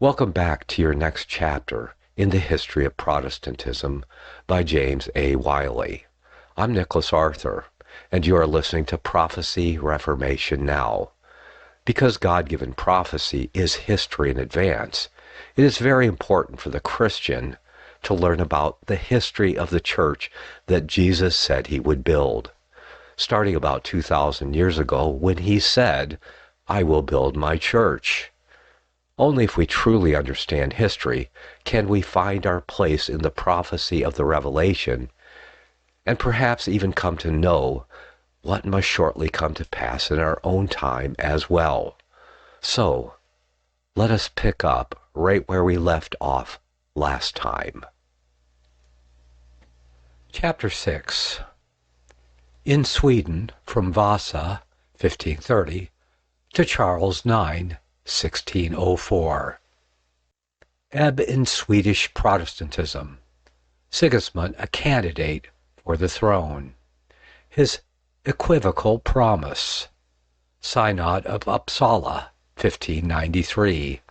Welcome back to your next chapter in the History of Protestantism by James A. Wiley. I'm Nicholas Arthur, and you are listening to Prophecy Reformation Now. Because God-given prophecy is history in advance, it is very important for the Christian to learn about the history of the church that Jesus said he would build, starting about 2,000 years ago when he said, "I will build my church." Only if we truly understand history can we find our place in the prophecy of the Revelation, and perhaps even come to know what must shortly come to pass in our own time as well. So, let us pick up right where we left off last time. Chapter 6. In Sweden, from Vasa, 1530, to Charles IX, 1604. Ebb in Swedish Protestantism. Sigismund a candidate for the throne. His equivocal promise. Synod of Uppsala, 1593.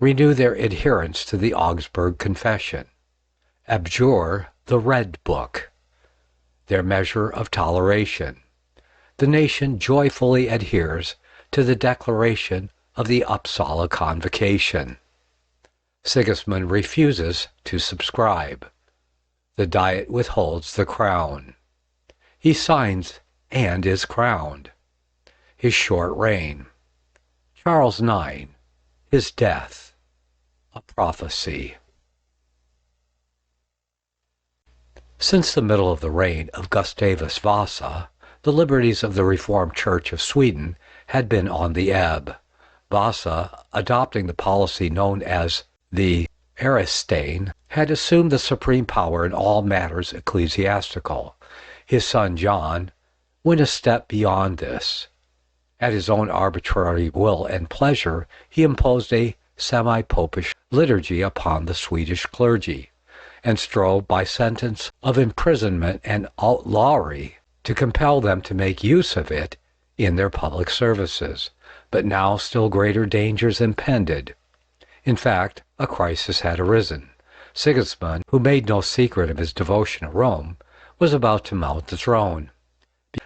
Renew their adherence to the Augsburg Confession. Abjure the Red Book. Their measure of toleration. The nation joyfully adheres to the declaration of the Uppsala Convocation. Sigismund refuses to subscribe. The Diet withholds the crown. He signs and is crowned. His short reign. Charles IX, his death. A prophecy. Since the middle of the reign of Gustavus Vasa, the liberties of the Reformed Church of Sweden had been on the ebb. Vasa, adopting the policy known as the Aristane, had assumed the supreme power in all matters ecclesiastical. His son John went a step beyond this. At his own arbitrary will and pleasure, he imposed a semi-popish liturgy upon the Swedish clergy, and strove by sentence of imprisonment and outlawry to compel them to make use of it in their public services. But now still greater dangers impended. In fact, a crisis had arisen. Sigismund, who made no secret of his devotion to Rome, was about to mount the throne.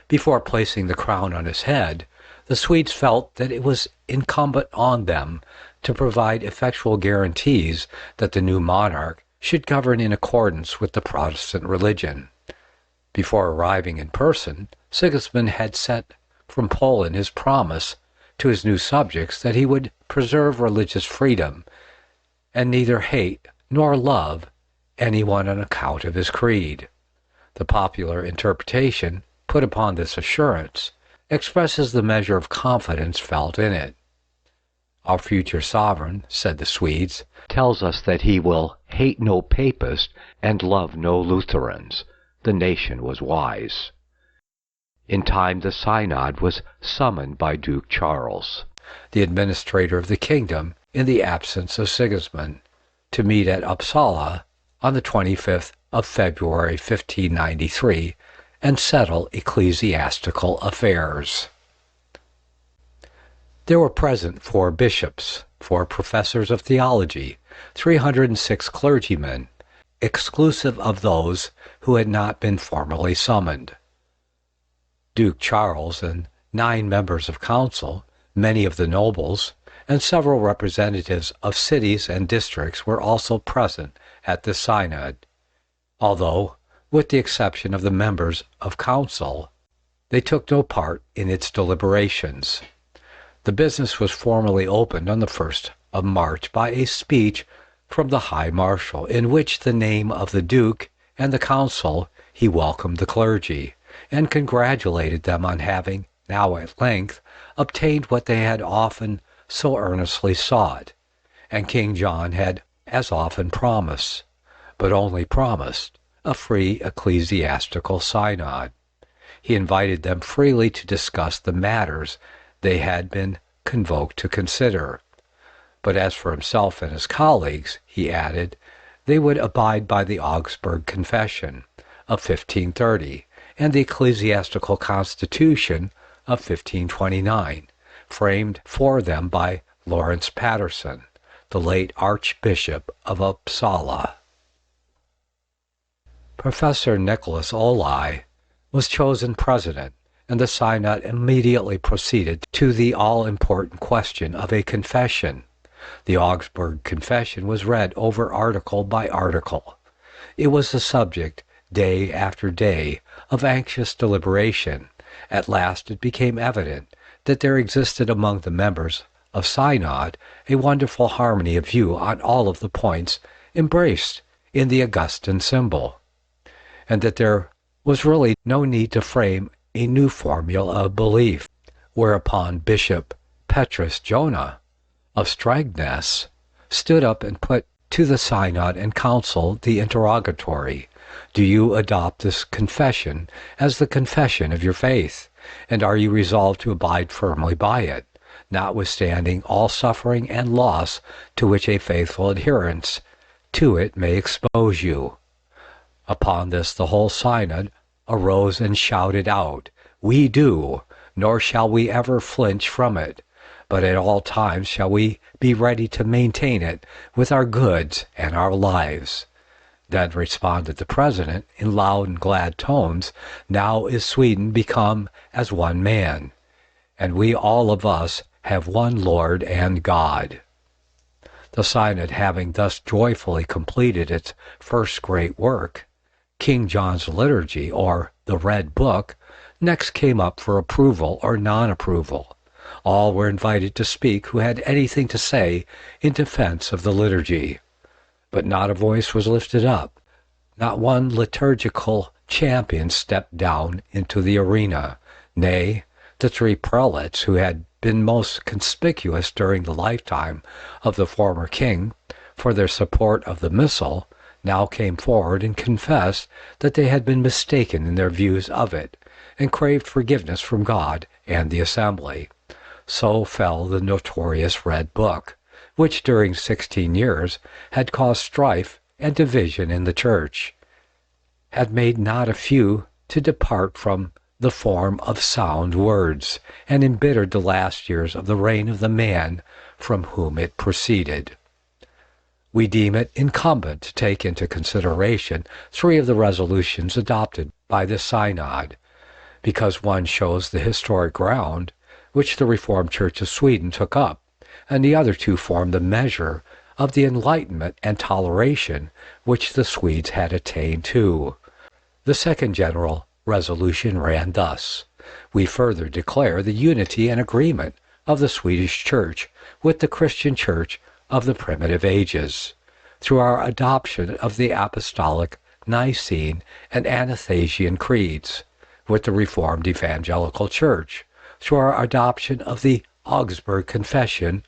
Before placing the crown on his head, the Swedes felt that it was incumbent on them to provide effectual guarantees that the new monarch should govern in accordance with the Protestant religion. Before arriving in person, Sigismund had sent from Poland his promise to his new subjects that he would preserve religious freedom and neither hate nor love anyone on account of his creed. The popular interpretation put upon this assurance expresses the measure of confidence felt in it. Our future sovereign, said the Swedes, tells us that he will hate no papist and love no Lutherans. The nation was wise. In time the synod was summoned by Duke Charles, the administrator of the kingdom in the absence of Sigismund, to meet at Uppsala on the 25th of February 1593 and settle ecclesiastical affairs. There were present 4 bishops, 4 professors of theology, 306 clergymen, exclusive of those who had not been formally summoned. Duke Charles and 9 members of council, many of the nobles, and several representatives of cities and districts were also present at the synod, although, with the exception of the members of council, they took no part in its deliberations. The business was formally opened on the 1st of March by a speech from the High Marshal, in which the name of the Duke and the council he welcomed the clergy, and congratulated them on having, now at length, obtained what they had often so earnestly sought, and King John had as often promised, but only promised, a free ecclesiastical synod. He invited them freely to discuss the matters they had been convoked to consider. But as for himself and his colleagues, he added, they would abide by the Augsburg Confession of 1530 and the Ecclesiastical Constitution of 1529, framed for them by Lawrence Patterson, the late Archbishop of Uppsala. Professor Nicholas Olai was chosen president, and the synod immediately proceeded to the all-important question of a confession. The Augsburg Confession was read over article by article. It was the subject, day after day, of anxious deliberation. At last it became evident that there existed among the members of synod a wonderful harmony of view on all of the points embraced in the Augustan symbol, and that there was really no need to frame a new formula of belief, whereupon Bishop Petrus Jonah of Strängnäs stood up and put to the synod and council the interrogatory: do you adopt this confession as the confession of your faith, and are you resolved to abide firmly by it, notwithstanding all suffering and loss to which a faithful adherence to it may expose you? Upon this the whole synod arose and shouted out, "We do, nor shall we ever flinch from it, but at all times shall we be ready to maintain it with our goods and our lives." Then responded the president in loud and glad tones, "Now is Sweden become as one man, and we all of us have one Lord and God." The synod having thus joyfully completed its first great work, King John's Liturgy, or the Red Book, next came up for approval or non-approval. All were invited to speak who had anything to say in defense of the liturgy, but not a voice was lifted up. Not one liturgical champion stepped down into the arena. Nay, the three prelates who had been most conspicuous during the lifetime of the former king for their support of the Missal now came forward and confessed that they had been mistaken in their views of it, and craved forgiveness from God and the assembly. So fell the notorious Red Book, which during 16 years had caused strife and division in the Church, had made not a few to depart from the form of sound words, and embittered the last years of the reign of the man from whom it proceeded. We deem it incumbent to take into consideration 3 of the resolutions adopted by the synod, because one shows the historic ground which the Reformed Church of Sweden took up, and the other 2 form the measure of the enlightenment and toleration which the Swedes had attained to. The second general resolution ran thus: we further declare the unity and agreement of the Swedish Church with the Christian Church of the primitive ages, through our adoption of the Apostolic, Nicene, and Athanasian creeds, with the Reformed Evangelical Church, through our adoption of the Augsburg Confession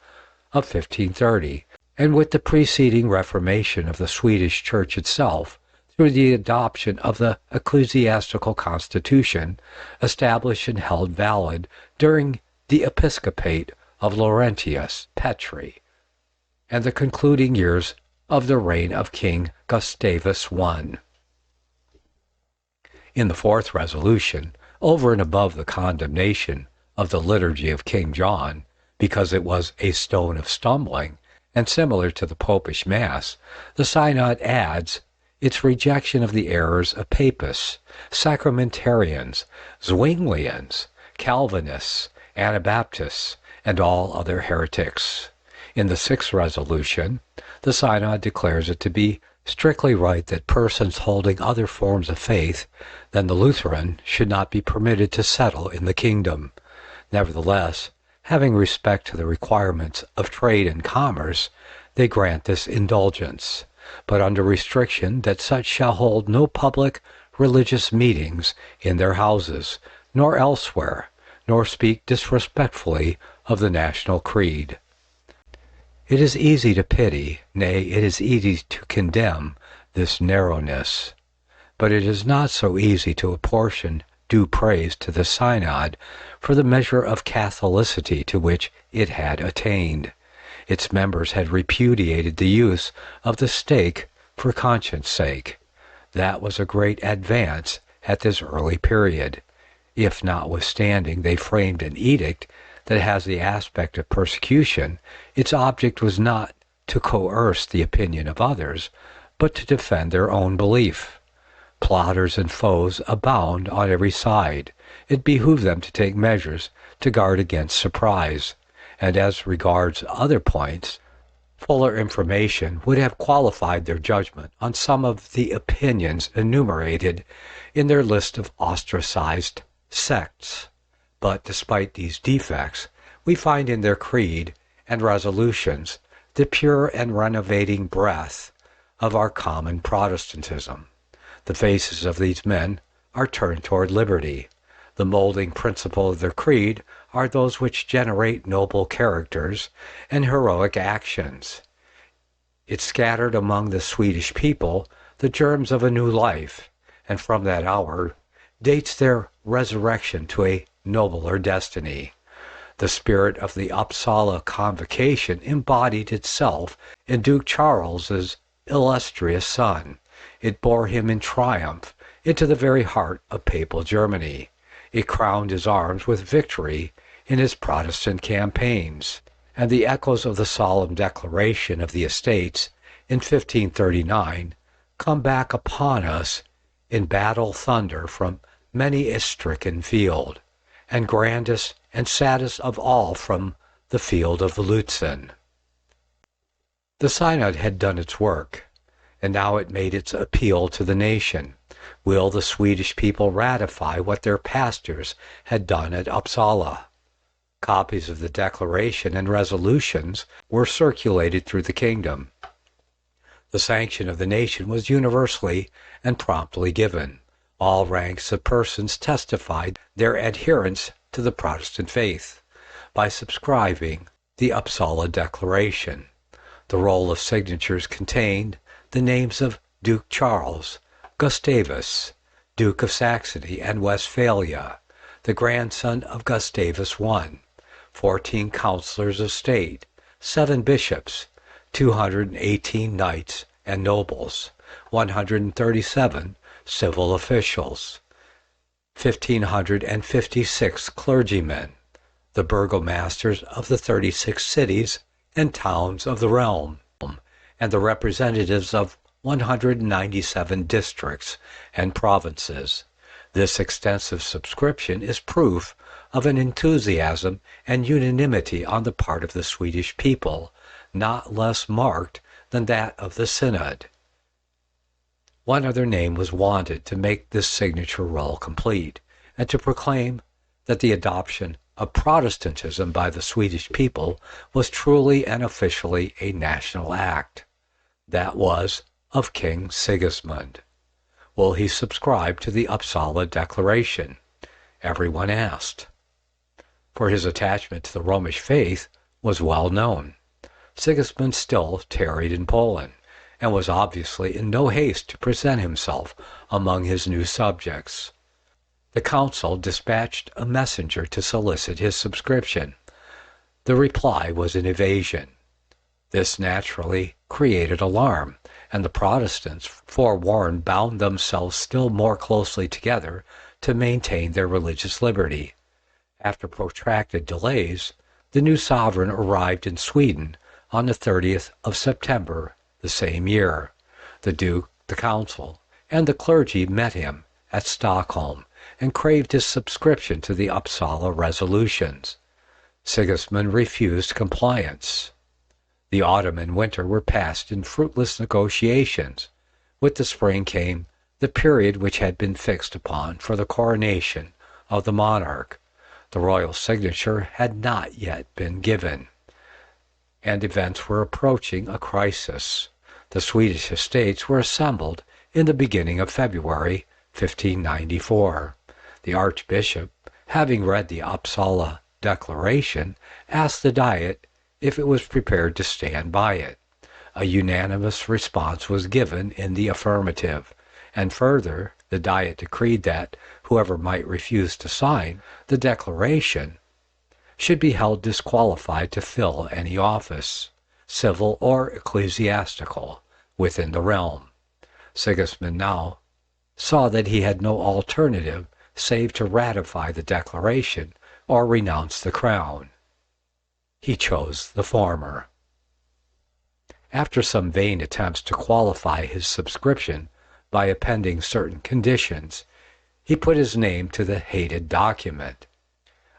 of 1530, and with the preceding Reformation of the Swedish Church itself, through the adoption of the ecclesiastical constitution established and held valid during the episcopate of Laurentius Petri, and the concluding years of the reign of King Gustavus I. In the 4th resolution, over and above the condemnation of the liturgy of King John, because it was a stone of stumbling and similar to the Popish Mass, the synod adds its rejection of the errors of Papists, Sacramentarians, Zwinglians, Calvinists, Anabaptists, and all other heretics. In the 6th resolution, the synod declares it to be strictly right that persons holding other forms of faith than the Lutheran should not be permitted to settle in the kingdom. Nevertheless, having respect to the requirements of trade and commerce, they grant this indulgence, but under restriction that such shall hold no public religious meetings in their houses, nor elsewhere, nor speak disrespectfully of the national creed. It is easy to pity, nay, it is easy to condemn this narrowness, but it is not so easy to apportion due praise to the synod for the measure of Catholicity to which it had attained. Its members had repudiated the use of the stake for conscience sake. That was a great advance at this early period, if notwithstanding they framed an edict that has the aspect of persecution, its object was not to coerce the opinion of others, but to defend their own belief. Plotters and foes abound on every side. It behooved them to take measures to guard against surprise, and as regards other points, fuller information would have qualified their judgment on some of the opinions enumerated in their list of ostracized sects. But despite these defects, we find in their creed and resolutions the pure and renovating breath of our common Protestantism. The faces of these men are turned toward liberty. The molding principle of their creed are those which generate noble characters and heroic actions. It scattered among the Swedish people the germs of a new life, and from that hour dates their resurrection to a nobler destiny. The spirit of the Uppsala Convocation embodied itself in Duke Charles's illustrious son. It bore him in triumph into the very heart of papal Germany. It crowned his arms with victory in his Protestant campaigns, and the echoes of the solemn declaration of the Estates in 1539 come back upon us in battle thunder from many a stricken field, and grandest and saddest of all from the field of Lutzen. The Synod had done its work, and now it made its appeal to the nation. Will the Swedish people ratify what their pastors had done at Uppsala? Copies of the declaration and resolutions were circulated through the kingdom. The sanction of the nation was universally and promptly given. All ranks of persons testified their adherence to the Protestant faith by subscribing the Uppsala Declaration. The roll of signatures contained the names of Duke Charles, Gustavus, Duke of Saxony and Westphalia, the grandson of Gustavus I, 14 councillors of state, 7 bishops, 218 knights and nobles, 137 civil officials, 1,556 clergymen, the burgomasters of the 36 cities and towns of the realm, and the representatives of 197 districts and provinces. This extensive subscription is proof of an enthusiasm and unanimity on the part of the Swedish people, not less marked than that of the Synod. One other name was wanted to make this signature roll complete, and to proclaim that the adoption of Protestantism by the Swedish people was truly and officially a national act. That was of King Sigismund. Will he subscribe to the Uppsala Declaration? Everyone asked, for his attachment to the Romish faith was well known. Sigismund still tarried in Poland, and was obviously in no haste to present himself among his new subjects. The council dispatched a messenger to solicit his subscription. The reply was an evasion. This naturally created alarm, and the Protestants, forewarned, bound themselves still more closely together to maintain their religious liberty. After protracted delays, the new sovereign arrived in Sweden on the 30th of September the same year. The Duke, the council, and the clergy met him at Stockholm and craved his subscription to the Uppsala resolutions. Sigismund refused compliance. The autumn and winter were passed in fruitless negotiations. With the spring came the period which had been fixed upon for the coronation of the monarch. The royal signature had not yet been given, and events were approaching a crisis. The Swedish estates were assembled in the beginning of February 1594. The archbishop, having read the Uppsala Declaration, asked the Diet if it was prepared to stand by it. A unanimous response was given in the affirmative, and further, the Diet decreed that whoever might refuse to sign the declaration should be held disqualified to fill any office, civil or ecclesiastical, within the realm. Sigismund now saw that he had no alternative save to ratify the declaration or renounce the crown. He chose the former. After some vain attempts to qualify his subscription by appending certain conditions, he put his name to the hated document.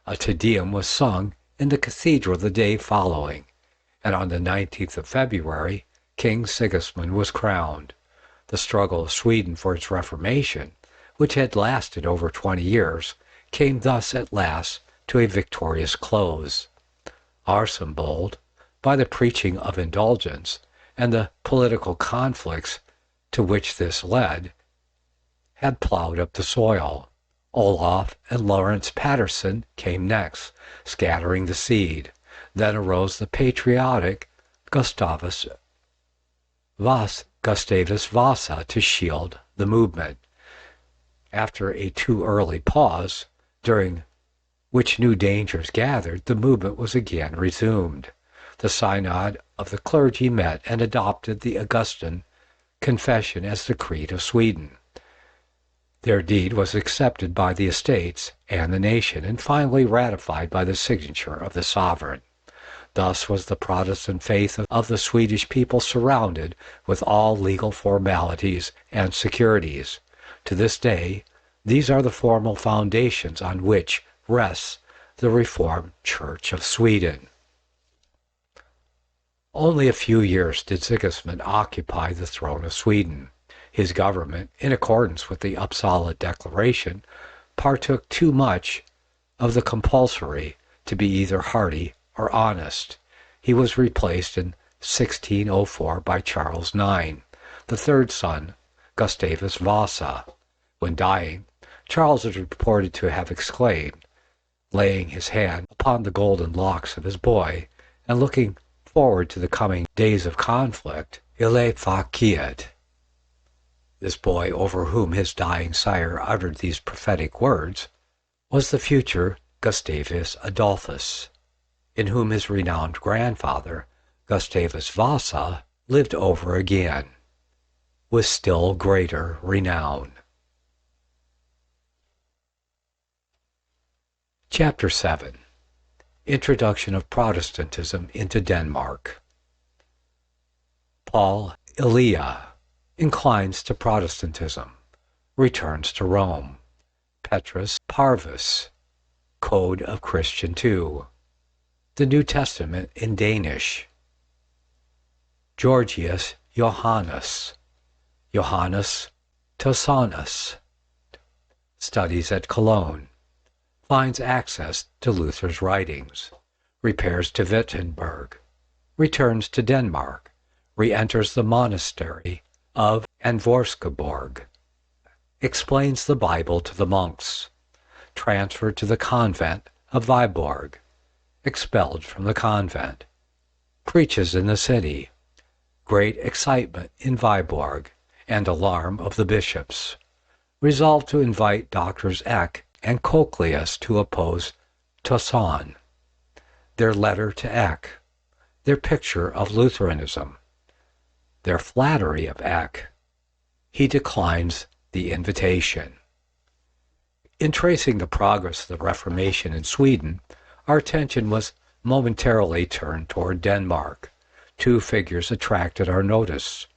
A Te Deum was sung in the cathedral the day following, and on the 19th of February, King Sigismund was crowned. The struggle of Sweden for its Reformation, which had lasted over 20 years, came thus at last to a victorious close. Arcembold, by the preaching of indulgence and the political conflicts to which this led, had plowed up the soil. Olaf and Lawrence Patterson came next, scattering the seed. Then arose the patriotic Gustavus Vasa to shield the movement. After a too early pause, during which new dangers gathered, the movement was again resumed. The Synod of the clergy met and adopted the Augustan Confession as the creed of Sweden. Their deed was accepted by the estates and the nation, and finally ratified by the signature of the sovereign. Thus was the Protestant faith of the Swedish people surrounded with all legal formalities and securities. To this day, these are the formal foundations on which rests the Reformed Church of Sweden. Only a few years did Sigismund occupy the throne of Sweden. His government, in accordance with the Uppsala Declaration, partook too much of the compulsory to be either hearty or honest. He was replaced in 1604 by Charles IX, the third son, Gustavus Vasa. When dying, Charles is reported to have exclaimed, laying his hand upon the golden locks of his boy, and looking forward to the coming days of conflict, "Ille faciet." This boy, over whom his dying sire uttered these prophetic words, was the future Gustavus Adolphus, in whom his renowned grandfather, Gustavus Vasa, lived over again, with still greater renown. Chapter 7. Introduction of Protestantism into Denmark. Paul Elia inclines to Protestantism, returns to Rome. Petrus Parvus, Code of Christian II, the New Testament in Danish. Georgius Johannes Toscanus, studies at Cologne, finds access to Luther's writings, repairs to Wittenberg, returns to Denmark, re-enters the monastery of Anvorskaborg, explains the Bible to the monks, transferred to the convent of Viborg, expelled from the convent, preaches in the city, great excitement in Viborg, and alarm of the bishops, resolved to invite Doctors Eck and Cochleus to oppose Toscan, their letter to Eck, their picture of Lutheranism, their flattery of Eck. He declines the invitation. In tracing the progress of the Reformation in Sweden, our attention was momentarily turned toward Denmark. Two figures attracted our notice.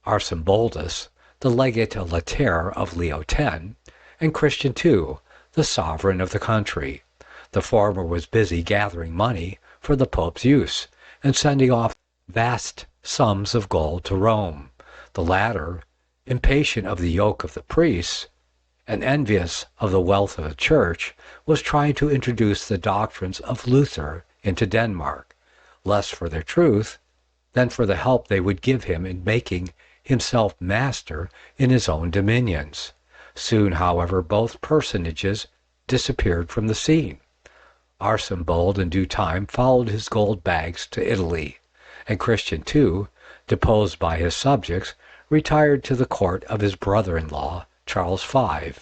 Arcemboldus, the legate later of Leo X, and Christian II, the sovereign of the country. The former was busy gathering money for the Pope's use and sending off vast sums of gold to Rome. The latter, impatient of the yoke of the priests and envious of the wealth of the Church, was trying to introduce the doctrines of Luther into Denmark, less for their truth than for the help they would give him in making himself master in his own dominions. Soon, however, both personages disappeared from the scene. Arcembold in due time followed his gold bags to Italy, and Christian II, deposed by his subjects, retired to the court of his brother-in-law, Charles V.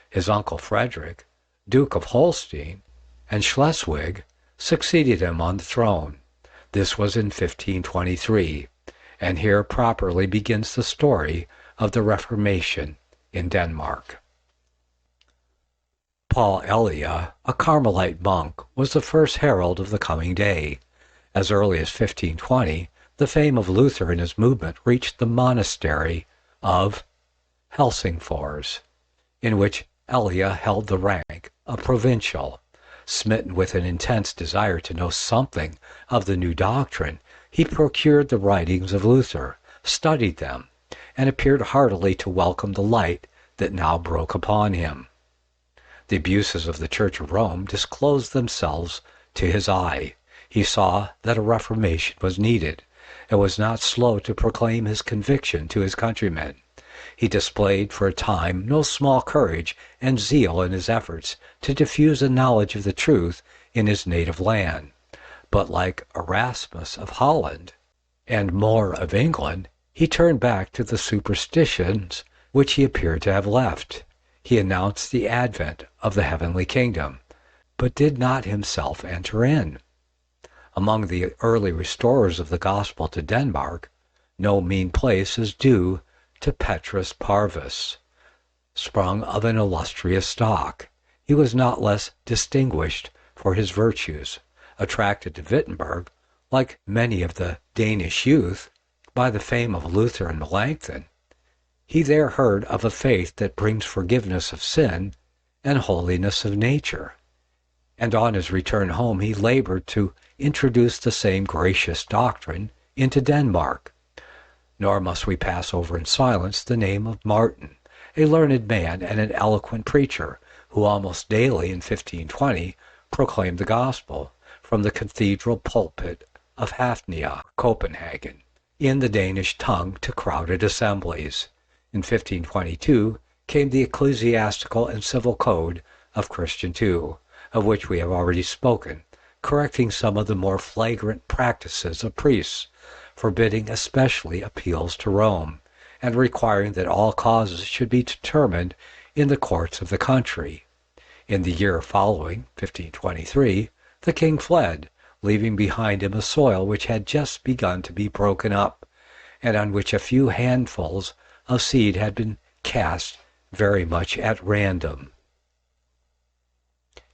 His uncle Frederick, Duke of Holstein and Schleswig, succeeded him on the throne. This was in 1523, and here properly begins the story of the Reformation in Denmark. Paul Elia, a Carmelite monk, was the first herald of the coming day. As early as 1520, The fame of Luther and his movement reached the monastery of Helsingfors, in which Elia held the rank of provincial. Smitten with an intense desire to know something of the new doctrine, he procured the writings of Luther, studied them, and appeared heartily to welcome the light that now broke upon him. The abuses of the Church of Rome disclosed themselves to his eye. He saw that a reformation was needed, and was not slow to proclaim his conviction to his countrymen. He displayed for a time no small courage and zeal in his efforts to diffuse a knowledge of the truth in his native land. But like Erasmus of Holland and More of England, he turned back to the superstitions which he appeared to have left. He announced the advent of the heavenly kingdom, but did not himself enter in. Among the early restorers of the gospel to Denmark, no mean place is due to Petrus Parvus. Sprung of an illustrious stock, he was not less distinguished for his virtues. Attracted to Wittenberg, like many of the Danish youth, by the fame of Luther and Melanchthon, he there heard of a faith that brings forgiveness of sin and holiness of nature. And on his return home he labored to introduce the same gracious doctrine into Denmark. Nor must we pass over in silence the name of Martin, a learned man and an eloquent preacher, who almost daily in 1520 proclaimed the gospel from the cathedral pulpit of Hafnia, Copenhagen, in the Danish tongue to crowded assemblies. In 1522 came the Ecclesiastical and Civil Code of Christian II, of which we have already spoken, correcting some of the more flagrant practices of priests, forbidding especially appeals to Rome, and requiring that all causes should be determined in the courts of the country. In the year following, 1523, the king fled, leaving behind him a soil which had just begun to be broken up, and on which a few handfuls of seed had been cast very much at random.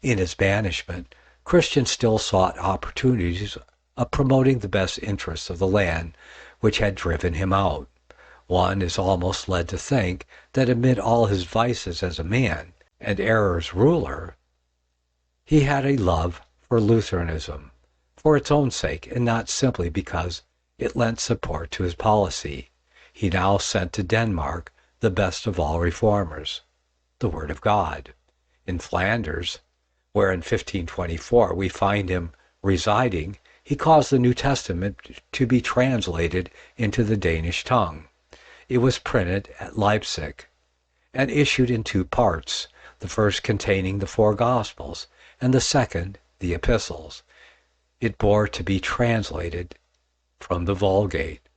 In his banishment, Christian still sought opportunities of promoting the best interests of the land which had driven him out. One is almost led to think that amid all his vices as a man and errors ruler, he had a love for Lutheranism, for its own sake and not simply because it lent support to his policy. He now sent to Denmark the best of all reformers, the Word of God. In Flanders, where in 1524 we find him residing, he caused the New Testament to be translated into the Danish tongue. It was printed at Leipzig and issued in two parts, the first containing the four Gospels and the second the Epistles. It bore to be translated from the Vulgate,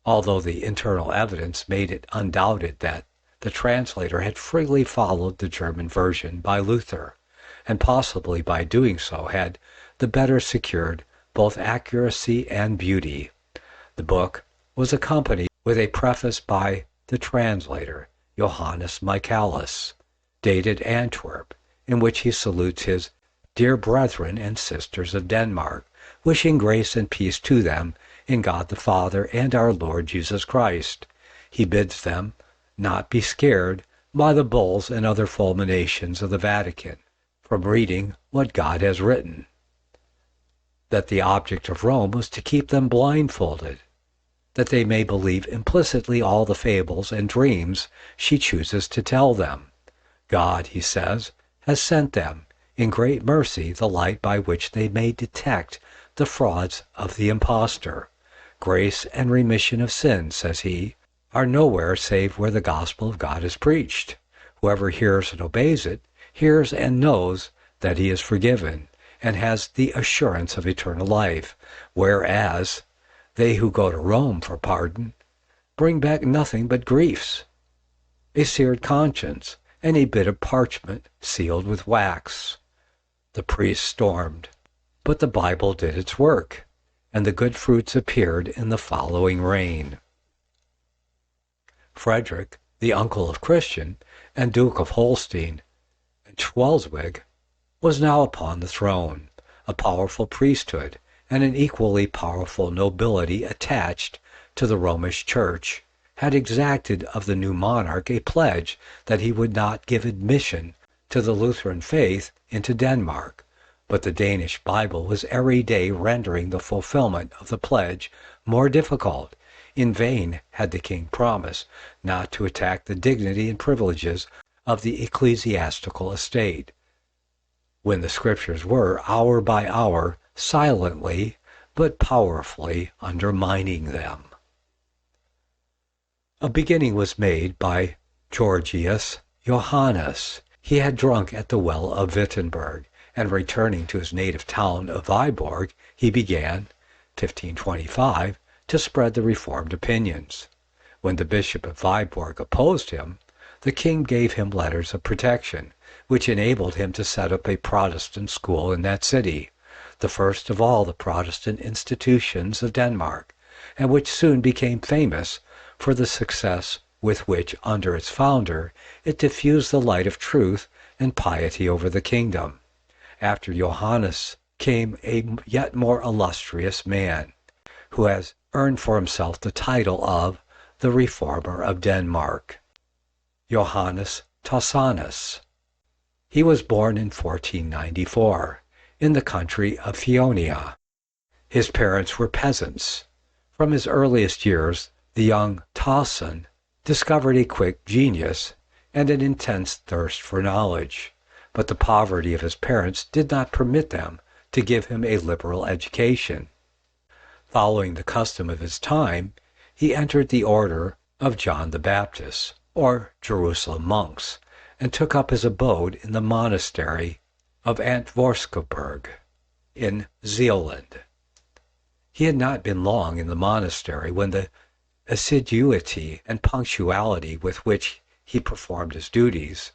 although the internal evidence made it undoubted that the translator had freely followed the German version by Luther, and possibly by doing so had the better secured both accuracy and beauty. The book was accompanied with a preface by the translator, Johannes Michaelis, dated Antwerp, in which he salutes his dear brethren and sisters of Denmark, wishing grace and peace to them in God the Father and our Lord Jesus Christ. He bids them not be scared by the bulls and other fulminations of the Vatican from reading what God has written, that the object of Rome was to keep them blindfolded, that they may believe implicitly all the fables and dreams she chooses to tell them. God, he says, has sent them in great mercy the light by which they may detect the frauds of the impostor. Grace and remission of sins, says he, are nowhere save where the gospel of God is preached. Whoever hears and obeys it, hears and knows that he is forgiven, and has the assurance of eternal life, whereas they who go to Rome for pardon bring back nothing but griefs, a seared conscience, and a bit of parchment sealed with wax. The priest stormed, but the Bible did its work, and the good fruits appeared in the following reign. Frederick, the uncle of Christian, and Duke of Holstein and Schleswig, was now upon the throne. A powerful priesthood and an equally powerful nobility attached to the Romish Church, had exacted of the new monarch a pledge that he would not give admission to the Lutheran faith into Denmark, but the Danish Bible was every day rendering the fulfillment of the pledge more difficult. In vain had the king promised not to attack the dignity and privileges of the ecclesiastical estate, when the Scriptures were, hour by hour, silently but powerfully undermining them. A beginning was made by Georgius Johannes. He had drunk at the well of Wittenberg, and returning to his native town of Viborg, he began, 1525, to spread the Reformed opinions. When the Bishop of Viborg opposed him, the king gave him letters of protection, which enabled him to set up a Protestant school in that city, the first of all the Protestant institutions of Denmark, and which soon became famous for the success with which, under its founder, it diffused the light of truth and piety over the kingdom. After Johannes came a yet more illustrious man, who has earned for himself the title of the Reformer of Denmark, Johannes Tassanus. He was born in 1494 in the country of Fionia. His parents were peasants. From his earliest years, the young Tassan discovered a quick genius and an intense thirst for knowledge, but the poverty of his parents did not permit them to give him a liberal education. Following the custom of his time, he entered the order of John the Baptist, or Jerusalem monks, and took up his abode in the monastery of Antvorskjoberg in Zealand. He had not been long in the monastery when the assiduity and punctuality with which he performed his duties,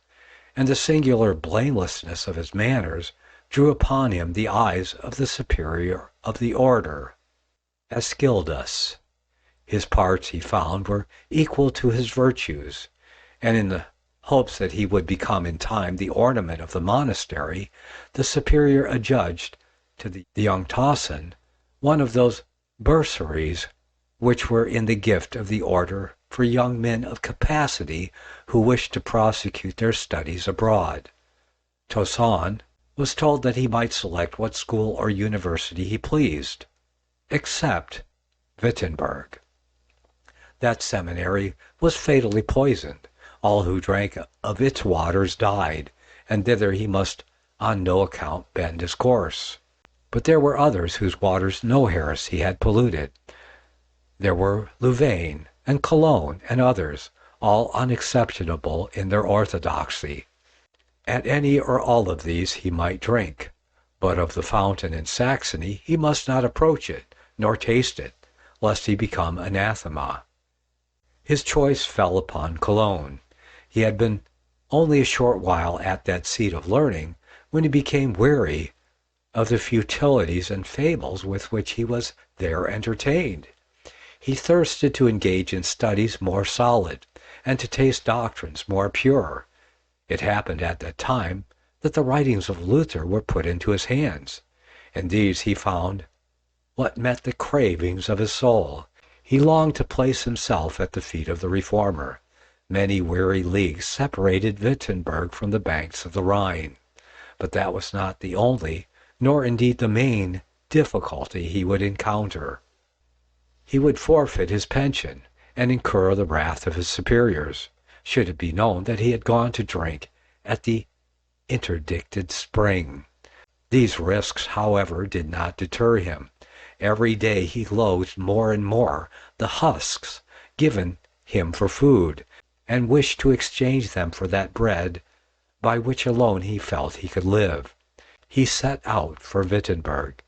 and the singular blamelessness of his manners, drew upon him the eyes of the superior of the order, Askildus. His parts, he found, were equal to his virtues, and in the hopes that he would become in time the ornament of the monastery, the superior adjudged to the young Tassan one of those bursaries which were in the gift of the order for young men of capacity who wished to prosecute their studies abroad. Tassan was told that he might select what school or university he pleased, except Wittenberg. That seminary was fatally poisoned. All who drank of its waters died, and thither he must on no account bend his course. But there were others whose waters no heresy had polluted. There were Louvain and Cologne and others, all unexceptionable in their orthodoxy. At any or all of these he might drink, but of the fountain in Saxony he must not approach it, nor taste it, lest he become anathema. His choice fell upon Cologne. He had been only a short while at that seat of learning when he became weary of the futilities and fables with which he was there entertained. He thirsted to engage in studies more solid, and to taste doctrines more pure. It happened at that time that the writings of Luther were put into his hands. In these he found what met the cravings of his soul. He longed to place himself at the feet of the Reformer. Many weary leagues separated Wittenberg from the banks of the Rhine, but that was not the only, nor indeed the main, difficulty he would encounter. He would forfeit his pension and incur the wrath of his superiors, should it be known that he had gone to drink at the interdicted spring. These risks, however, did not deter him. Every day he loathed more and more the husks given him for food, and wished to exchange them for that bread by which alone he felt he could live. He set out for Wittenberg.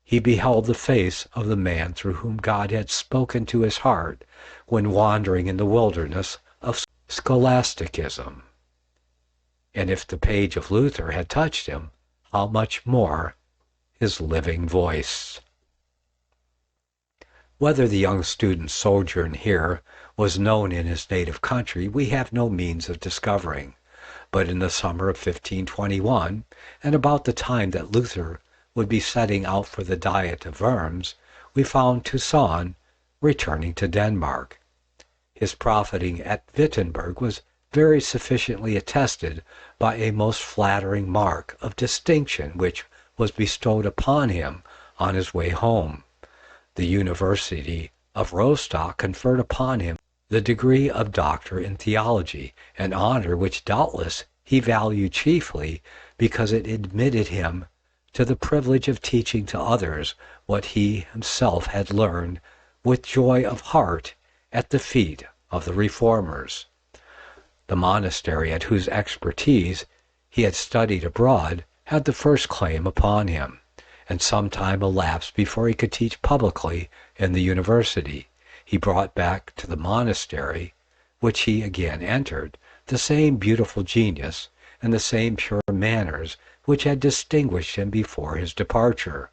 He beheld the face of the man through whom God had spoken to his heart when wandering in the wilderness of scholasticism. And if the page of Luther had touched him, how much more his living voice. Whether the young student's sojourn here was known in his native country we have no means of discovering, but in the summer of 1521, and about the time that Luther would be setting out for the diet of Worms, we found Toussaint returning to Denmark. His profiting at Wittenberg was very sufficiently attested by a most flattering mark of distinction which was bestowed upon him on his way home. The University of Rostock conferred upon him the degree of Doctor in Theology, an honor which doubtless he valued chiefly because it admitted him to the privilege of teaching to others what he himself had learned with joy of heart at the feet of the Reformers. The monastery at whose expertise he had studied abroad had the first claim upon him, and some time elapsed before he could teach publicly in the university. He brought back to the monastery, which he again entered, the same beautiful genius and the same pure manners which had distinguished him before his departure.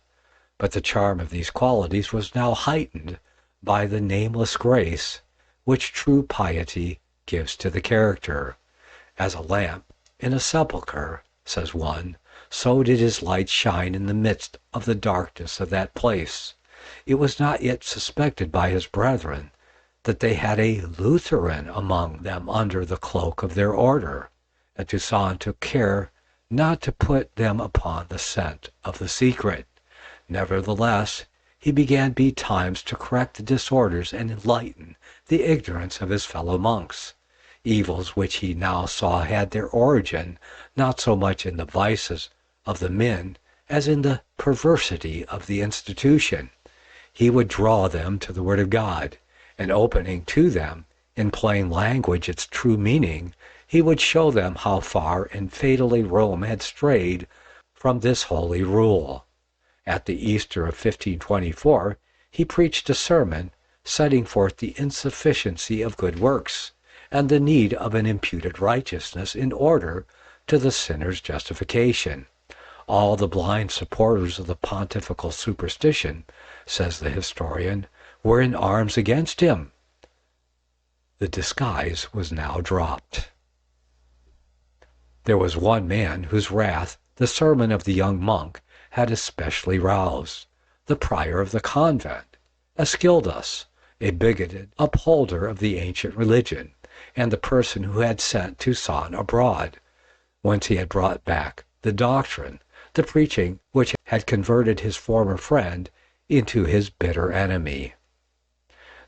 But the charm of these qualities was now heightened by the nameless grace which true piety gives to the character. As a lamp in a sepulchre, says one, so did his light shine in the midst of the darkness of that place. It was not yet suspected by his brethren that they had a Lutheran among them under the cloak of their order, and Toussaint took care not to put them upon the scent of the secret. Nevertheless, he began betimes to correct the disorders and enlighten the ignorance of his fellow monks, evils which he now saw had their origin not so much in the vices of the men as in the perversity of the institution. He would draw them to the Word of God, and opening to them in plain language its true meaning, he would show them how far and fatally Rome had strayed from this holy rule. At the Easter of 1524, he preached a sermon setting forth the insufficiency of good works and the need of an imputed righteousness in order to the sinner's justification. All the blind supporters of the pontifical superstition, says the historian, were in arms against him. The disguise was now dropped. There was one man whose wrath the sermon of the young monk had especially roused, the prior of the convent, Aeschylus, a bigoted upholder of the ancient religion, and the person who had sent Toussaint abroad, whence he had brought back the doctrine, the preaching which had converted his former friend into his bitter enemy.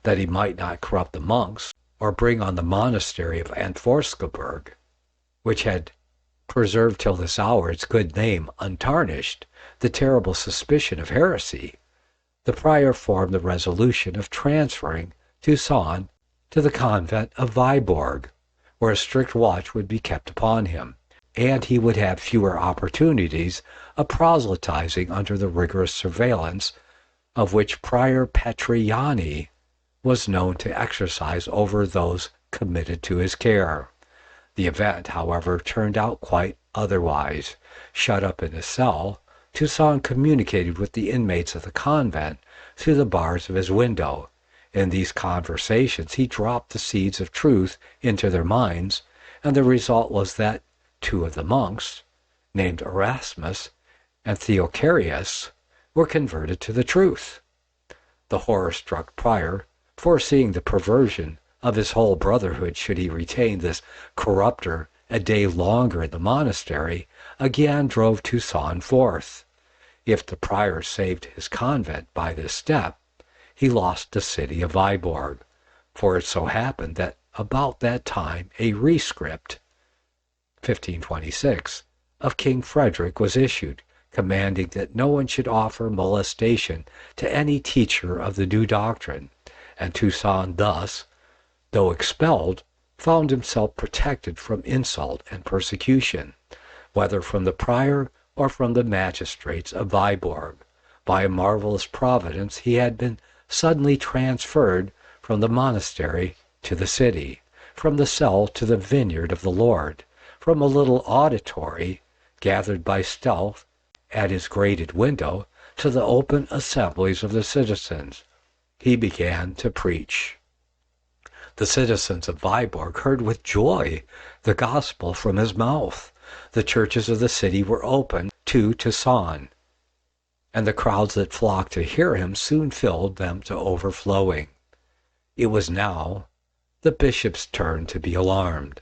That he might not corrupt the monks, or bring on the monastery of Antvorskjold, which had preserved till this hour its good name untarnished, the terrible suspicion of heresy, the prior formed the resolution of transferring Toussaint to the convent of Viborg, where a strict watch would be kept upon him, and he would have fewer opportunities of proselytizing under the rigorous surveillance of which Prior Petriani was known to exercise over those committed to his care. The event, however, turned out quite otherwise. Shut up in his cell, Toussaint communicated with the inmates of the convent through the bars of his window. In these conversations he dropped the seeds of truth into their minds, and the result was that two of the monks, named Erasmus and Theocarius, were converted to the truth. The horror-struck prior, foreseeing the perversion of his whole brotherhood should he retain this corrupter a day longer in the monastery, again drove Toussaint forth. If the prior saved his convent by this step, he lost the city of Viborg, for it so happened that about that time a rescript, 1526, of King Frederick was issued, commanding that no one should offer molestation to any teacher of the new doctrine, and Toussaint thus, though expelled, found himself protected from insult and persecution, whether from the prior or from the magistrates of Viborg. By a marvelous providence he had been suddenly transferred from the monastery to the city, from the cell to the vineyard of the Lord, from a little auditory gathered by stealth at his grated window to the open assemblies of the citizens. He began to preach. The citizens of Viborg heard with joy the gospel from his mouth. The churches of the city were open to Toussaint. and the crowds that flocked to hear him soon filled them to overflowing. It was now the bishop's turn to be alarmed.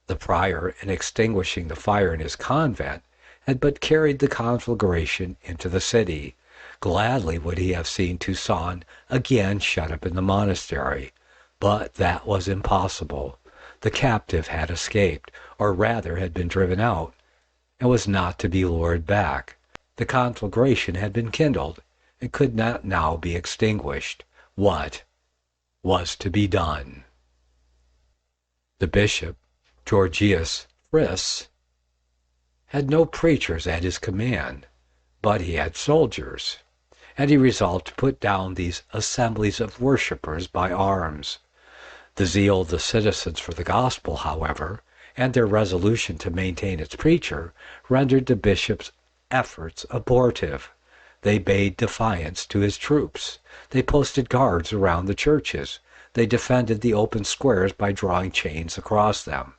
The prior, in extinguishing the fire in his convent, had but carried the conflagration into the city. Gladly would he have seen Toussaint again shut up in the monastery, but that was impossible. The captive had escaped, or rather had been driven out, and was not to be lured back. The conflagration had been kindled, and could not now be extinguished. What was to be done? The bishop, Georgius Fris, had no preachers at his command, but he had soldiers, and he resolved to put down these assemblies of worshippers by arms. The zeal of the citizens for the gospel, however, and their resolution to maintain its preacher, rendered the bishop's efforts abortive. They bade defiance to his troops. They posted guards around the churches. They defended the open squares by drawing chains across them,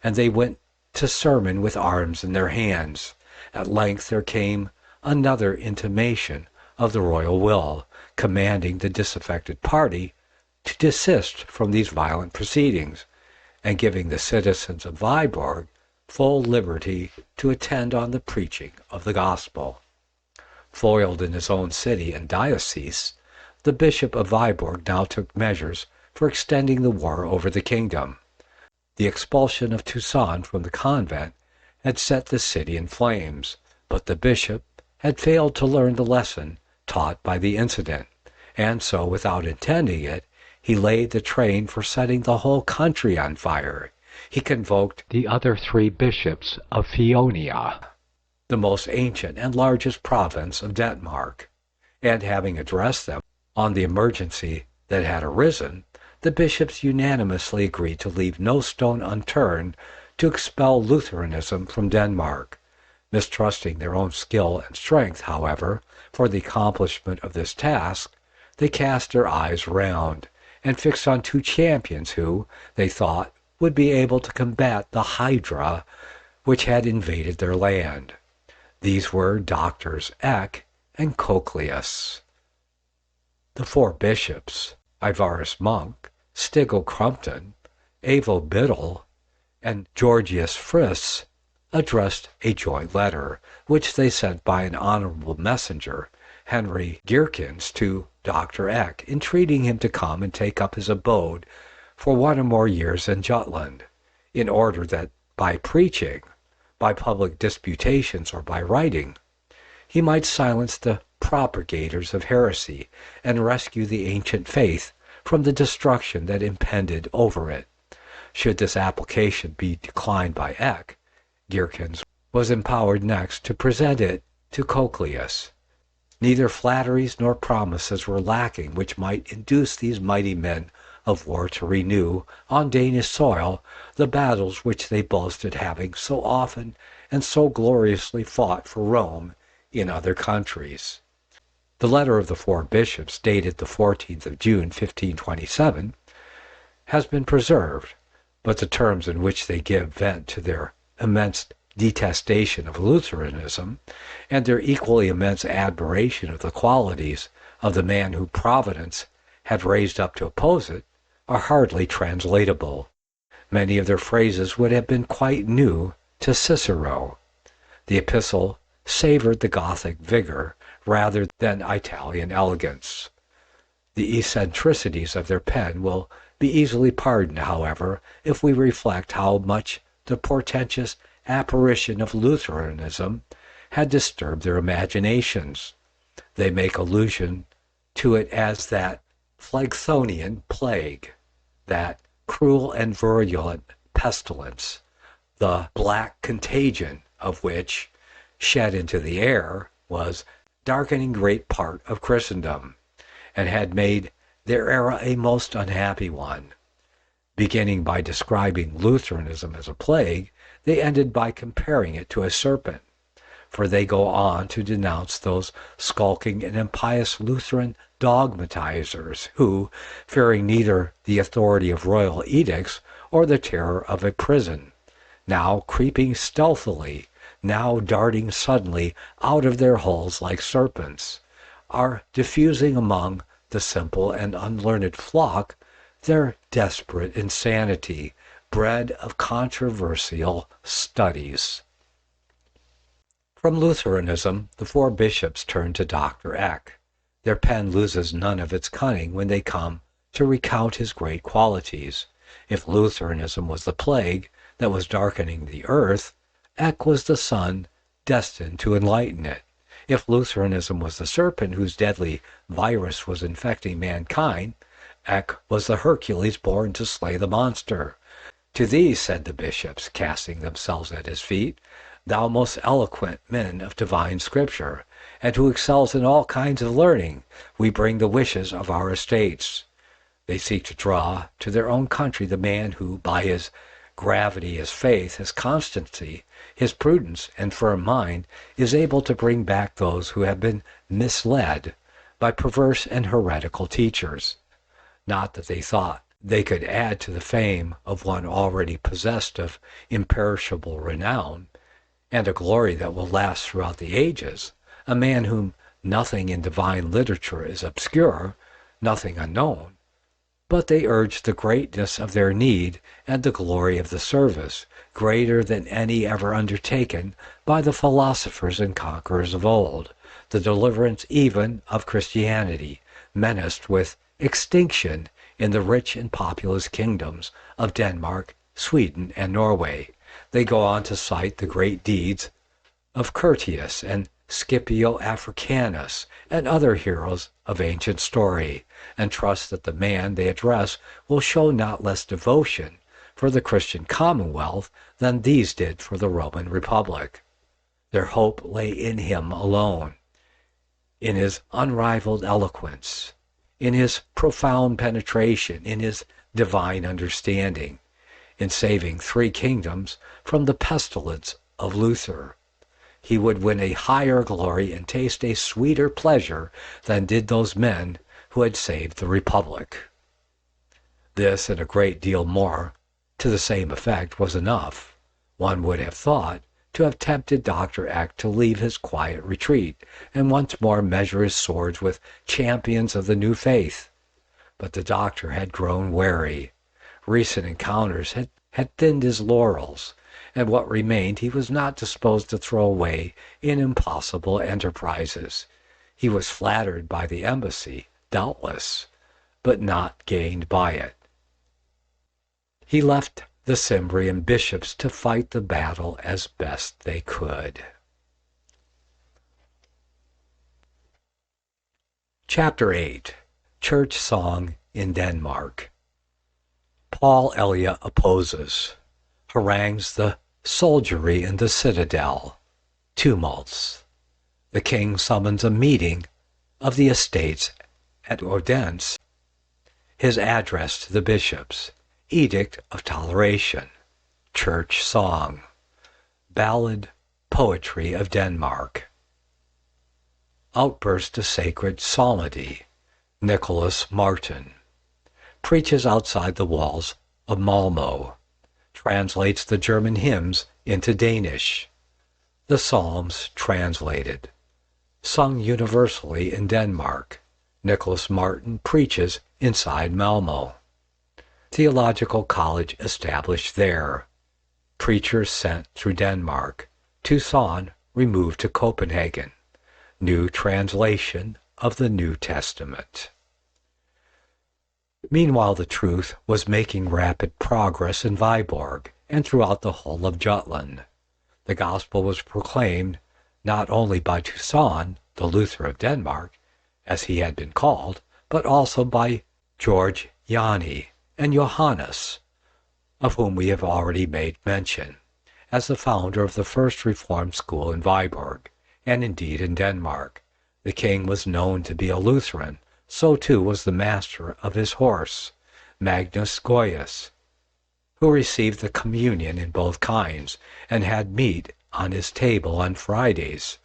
and they went to sermon with arms in their hands. At length there came another intimation of the royal will, commanding the disaffected party to desist from these violent proceedings, and giving the citizens of Viborg full liberty to attend on the preaching of the gospel. Foiled in his own city and diocese, the Bishop of Viborg now took measures for extending the war over the kingdom. The expulsion of Toussaint from the convent had set the city in flames, but the bishop had failed to learn the lesson taught by the incident, and so, without intending it, he laid the train for setting the whole country on fire. He convoked the other 3 bishops of Feonia, the most ancient and largest province of Denmark, and having addressed them on the emergency that had arisen, the bishops unanimously agreed to leave no stone unturned to expel Lutheranism from Denmark. Mistrusting their own skill and strength, however, for the accomplishment of this task, they cast their eyes round, and fixed on 2 champions who, they thought, would be able to combat the Hydra which had invaded their land. These were Doctors Eck and Cochleus. The 4 bishops, Ivarus Monk, Stigel Crumpton, Avo Biddle, and Georgius Fris, addressed a joint letter, which they sent by an honorable messenger, Henry Gierkens, to Dr. Eck, entreating him to come and take up his abode for 1 or more years in Jutland, in order that by preaching, by public disputations, or by writing, he might silence the propagators of heresy and rescue the ancient faith from the destruction that impended over it. Should this application be declined by Eck, Gierkens was empowered next to present it to Cochleus. Neither flatteries nor promises were lacking which might induce these mighty men of war to renew on Danish soil the battles which they boasted having so often and so gloriously fought for Rome in other countries. The letter of the 4 bishops, dated the 14th of June, 1527, has been preserved, but the terms in which they give vent to their immense detestation of Lutheranism and their equally immense admiration of the qualities of the man who Providence had raised up to oppose it are hardly translatable. Many of their phrases would have been quite new to Cicero. The epistle savored the Gothic vigor rather than Italian elegance. The eccentricities of their pen will be easily pardoned, however, if we reflect how much the portentous apparition of Lutheranism had disturbed their imaginations. They make allusion to it as that Phlegethonian plague, that cruel and virulent pestilence, the black contagion of which, shed into the air, was darkening great part of Christendom, and had made their era a most unhappy one. Beginning by describing Lutheranism as a plague, they ended by comparing it to a serpent, for they go on to denounce those skulking and impious Lutheran dogmatizers who, fearing neither the authority of royal edicts or the terror of a prison, now creeping stealthily now darting suddenly out of their holes like serpents, are diffusing among the simple and unlearned flock their desperate insanity, bred of controversial studies. From Lutheranism, the four bishops turn to Dr. Eck. Their pen loses none of its cunning when they come to recount his great qualities. If Lutheranism was the plague that was darkening the earth, Eck was the sun destined to enlighten it. If Lutheranism was the serpent whose deadly virus was infecting mankind, Eck was the Hercules born to slay the monster. To thee, said the bishops, casting themselves at his feet, thou most eloquent men of divine scripture, and who excels in all kinds of learning, we bring the wishes of our estates. They seek to draw to their own country the man who, by his gravity, his faith, his constancy, his prudence, and firm mind, is able to bring back those who have been misled by perverse and heretical teachers. Not that they thought they could add to the fame of one already possessed of imperishable renown, and a glory that will last throughout the ages, a man whom nothing in divine literature is obscure, nothing unknown, but they urged the greatness of their need and the glory of the service, greater than any ever undertaken by the philosophers and conquerors of old, the deliverance even of Christianity, menaced with extinction in the rich and populous kingdoms of Denmark, Sweden, and Norway. They go on to cite the great deeds of Curtius and Scipio Africanus and other heroes of ancient story, and trust that the man they address will show not less devotion for the Christian Commonwealth than these did for the Roman Republic. Their hope lay in him alone, in his unrivaled eloquence, in his profound penetration, in his divine understanding, in saving 3 kingdoms from the pestilence of Luther. He would win a higher glory and taste a sweeter pleasure than did those men who had saved the Republic. This and a great deal more to the same effect was enough, one would have thought, to have tempted Dr. Eck to leave his quiet retreat and once more measure his swords with champions of the new faith. But the doctor had grown wary. Recent encounters had thinned his laurels, and what remained he was not disposed to throw away in impossible enterprises. He was flattered by the embassy, doubtless, but not gained by it. He left the Cimbrian bishops to fight the battle as best they could. Chapter 8. Church Song in Denmark. Paul Elia opposes, harangues the soldiery in the citadel, tumults. The king summons a meeting of the estates at Odense, his address to the bishops, edict of toleration, church song, ballad, poetry of Denmark, outburst of sacred psalmody. Nicholas Martin preaches outside the walls of Malmö, translates the German hymns into Danish, the Psalms translated, sung universally in Denmark. Nicholas Martin preaches inside Malmö. Theological college established there. Preachers sent through Denmark. Tucson removed to Copenhagen. New translation of the New Testament. Meanwhile, the truth was making rapid progress in Viborg and throughout the whole of Jutland. The gospel was proclaimed not only by Tucson, the Luther of Denmark, as he had been called, but also by George Yanni and Johannes, of whom we have already made mention, as the founder of the first Reformed school in Viborg, and indeed in Denmark. The king was known to be a Lutheran, so too was the master of his horse, Magnus Goyus, who received the communion in both kinds, and had meat on his table on Fridays.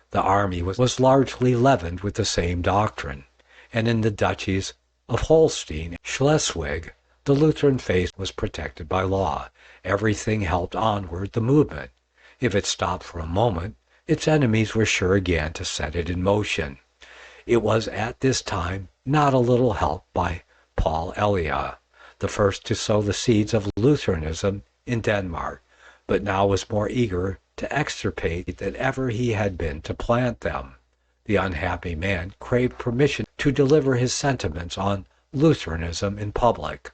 The army was largely leavened with the same doctrine, and in the duchies of Holstein and Schleswig, the Lutheran faith was protected by law. Everything helped onward the movement. If it stopped for a moment, its enemies were sure again to set it in motion. It was at this time not a little helped by Paul Elia, the first to sow the seeds of Lutheranism in Denmark, but now was more eager to extirpate than ever he had been to plant them. The unhappy man craved permission to deliver his sentiments on Lutheranism in public.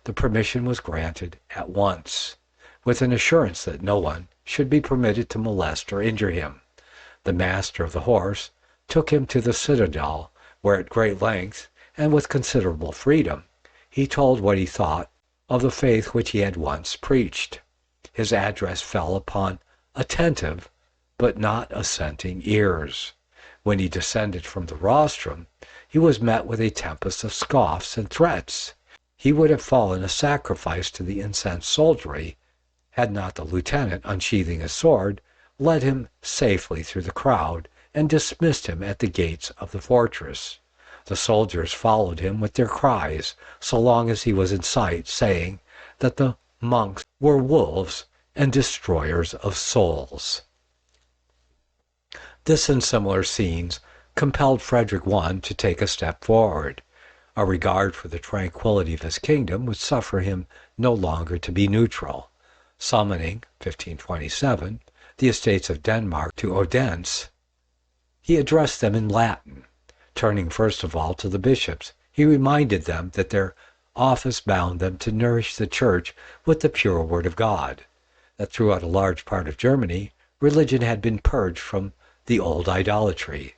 The permission was granted at once, with an assurance that no one should be permitted to molest or injure him. The master of the horse took him to the citadel, where at great length, and with considerable freedom, he told what he thought of the faith which he had once preached. His address fell upon attentive but not assenting ears. When he descended from the rostrum, he was met with a tempest of scoffs and threats. He would have fallen a sacrifice to the incensed soldiery, had not the lieutenant, unsheathing his sword, led him safely through the crowd and dismissed him at the gates of the fortress. The soldiers followed him with their cries so long as he was in sight, saying that the monks were wolves and destroyers of souls. This and similar scenes compelled Frederick I to take a step forward. A regard for the tranquility of his kingdom would suffer him no longer to be neutral. Summoning, 1527, the estates of Denmark to Odense, he addressed them in Latin. Turning first of all to the bishops, he reminded them that their office bound them to nourish the church with the pure word of God, that throughout a large part of Germany, religion had been purged from the old idolatry,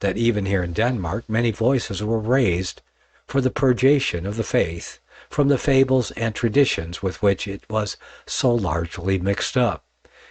that even here in Denmark many voices were raised for the purgation of the faith from the fables and traditions with which it was so largely mixed up,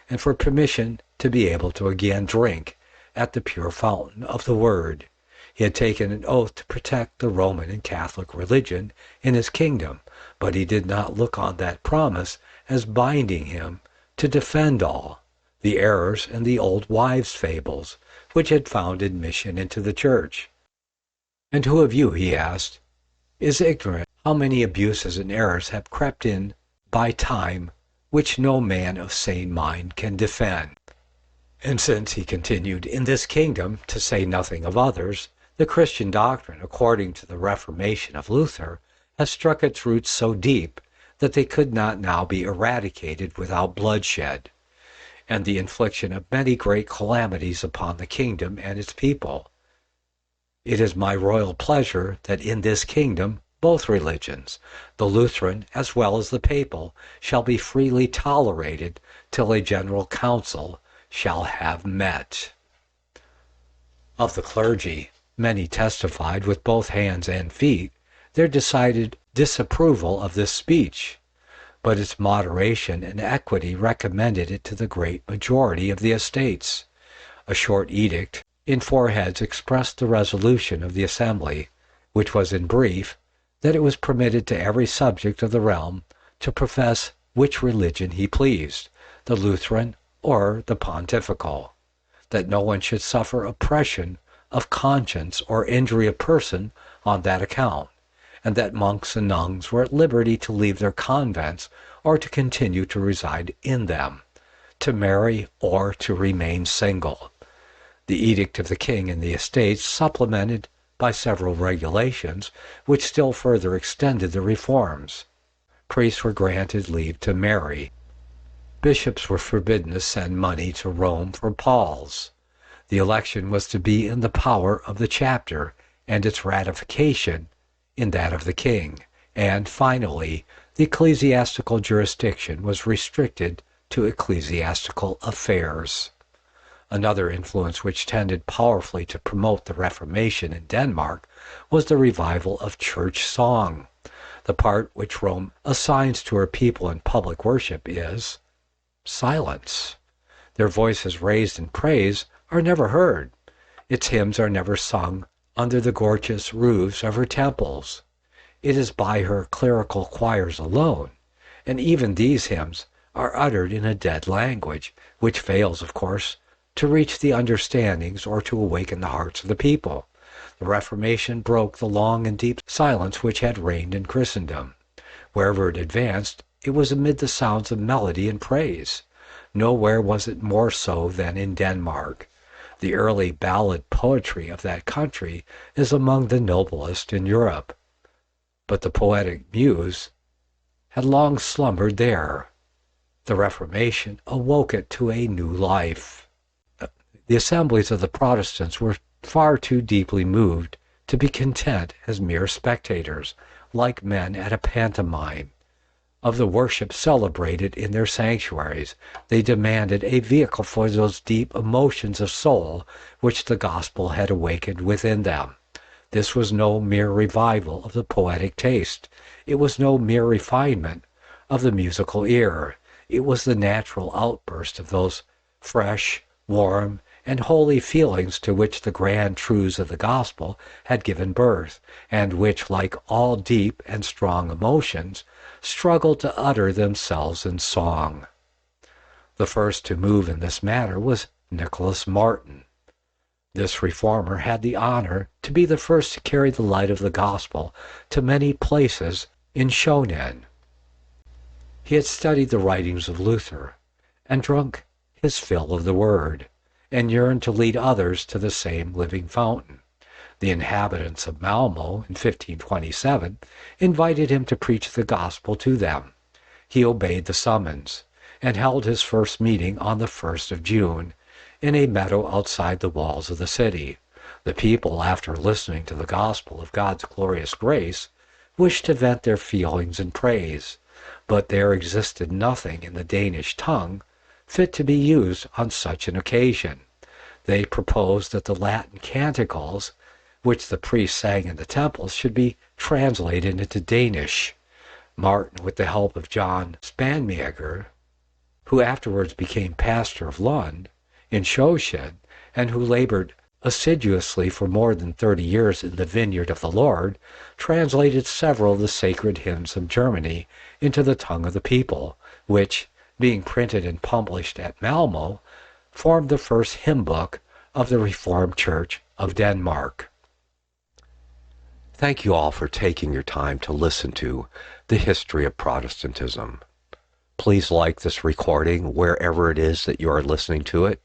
and for permission to be able to again drink at the pure fountain of the Word. He had taken an oath to protect the Roman and Catholic religion in his kingdom, but he did not look on that promise as binding him to defend all the errors and the old wives' fables which had found admission into the church. And who of you, he asked, is ignorant how many abuses and errors have crept in by time which no man of sane mind can defend? And since, he continued, in this kingdom, to say nothing of others, the Christian doctrine, according to the Reformation of Luther, has struck its roots so deep that they could not now be eradicated without bloodshed, and the infliction of many great calamities upon the kingdom and its people. It is my royal pleasure that in this kingdom both religions, the Lutheran as well as the papal, shall be freely tolerated till a general council shall have met. Of the clergy, many testified with both hands and feet their decided disapproval of this speech, but its moderation and equity recommended it to the great majority of the estates. A short edict in 4 heads expressed the resolution of the assembly, which was in brief, that it was permitted to every subject of the realm to profess which religion he pleased, the Lutheran or the pontifical, that no one should suffer oppression of conscience or injury of person on that account, and that monks and nuns were at liberty to leave their convents or to continue to reside in them, to marry or to remain single. The edict of the king and the estates, supplemented by several regulations, which still further extended the reforms. Priests were granted leave to marry. Bishops were forbidden to send money to Rome for palls. The election was to be in the power of the chapter, and its ratification in that of the king. And finally, the ecclesiastical jurisdiction was restricted to ecclesiastical affairs. Another influence which tended powerfully to promote the Reformation in Denmark was the revival of church song. The part which Rome assigns to her people in public worship is silence. Their voices raised in praise are never heard. Its hymns are never sung under the gorgeous roofs of her temples. It is by her clerical choirs alone, and even these hymns are uttered in a dead language, which fails, of course, to reach the understandings or to awaken the hearts of the people. The Reformation broke the long and deep silence which had reigned in Christendom. Wherever it advanced, it was amid the sounds of melody and praise. Nowhere was it more so than in Denmark. The early ballad poetry of that country is among the noblest in Europe. But the poetic muse had long slumbered there. The Reformation awoke it to a new life. The assemblies of the Protestants were far too deeply moved to be content as mere spectators, like men at a pantomime, of the worship celebrated in their sanctuaries. They demanded a vehicle for those deep emotions of soul which the gospel had awakened within them. This was no mere revival of the poetic taste. It was no mere refinement of the musical ear. It was the natural outburst of those fresh, warm, and holy feelings to which the grand truths of the gospel had given birth, and which, like all deep and strong emotions, struggled to utter themselves in song. The first to move in this matter was Nicholas Martin. This reformer had the honor to be the first to carry the light of the gospel to many places in Schonen. He had studied the writings of Luther, and drunk his fill of the word, and yearned to lead others to the same living fountain. The inhabitants of Malmo in 1527 invited him to preach the gospel to them. He obeyed the summons, and held his first meeting on the 1st of June in a meadow outside the walls of the city. The people, after listening to the gospel of God's glorious grace, wished to vent their feelings in praise, but there existed nothing in the Danish tongue fit to be used on such an occasion. They proposed that the Latin canticles, which the priests sang in the temples, should be translated into Danish. Martin, with the help of John Spanmaker, who afterwards became pastor of Lund in Schonen, and who labored assiduously for more than 30 years in the vineyard of the Lord, translated several of the sacred hymns of Germany into the tongue of the people, which, being printed and published at Malmo, formed the first hymn book of the Reformed Church of Denmark. Thank you all for taking your time to listen to the history of Protestantism. Please like this recording wherever it is that you are listening to it.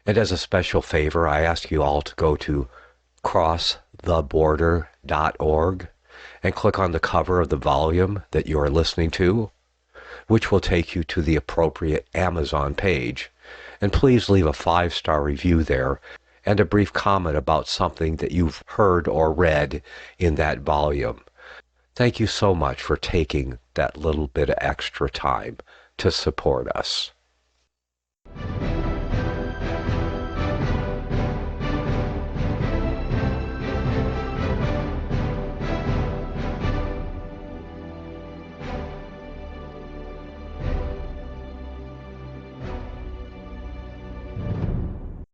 And as a special favor, I ask you all to go to crosstheborder.org and click on the cover of the volume that you are listening to, which will take you to the appropriate Amazon page. And please leave a 5-star review there and a brief comment about something that you've heard or read in that volume. Thank you so much for taking that little bit of extra time to support us.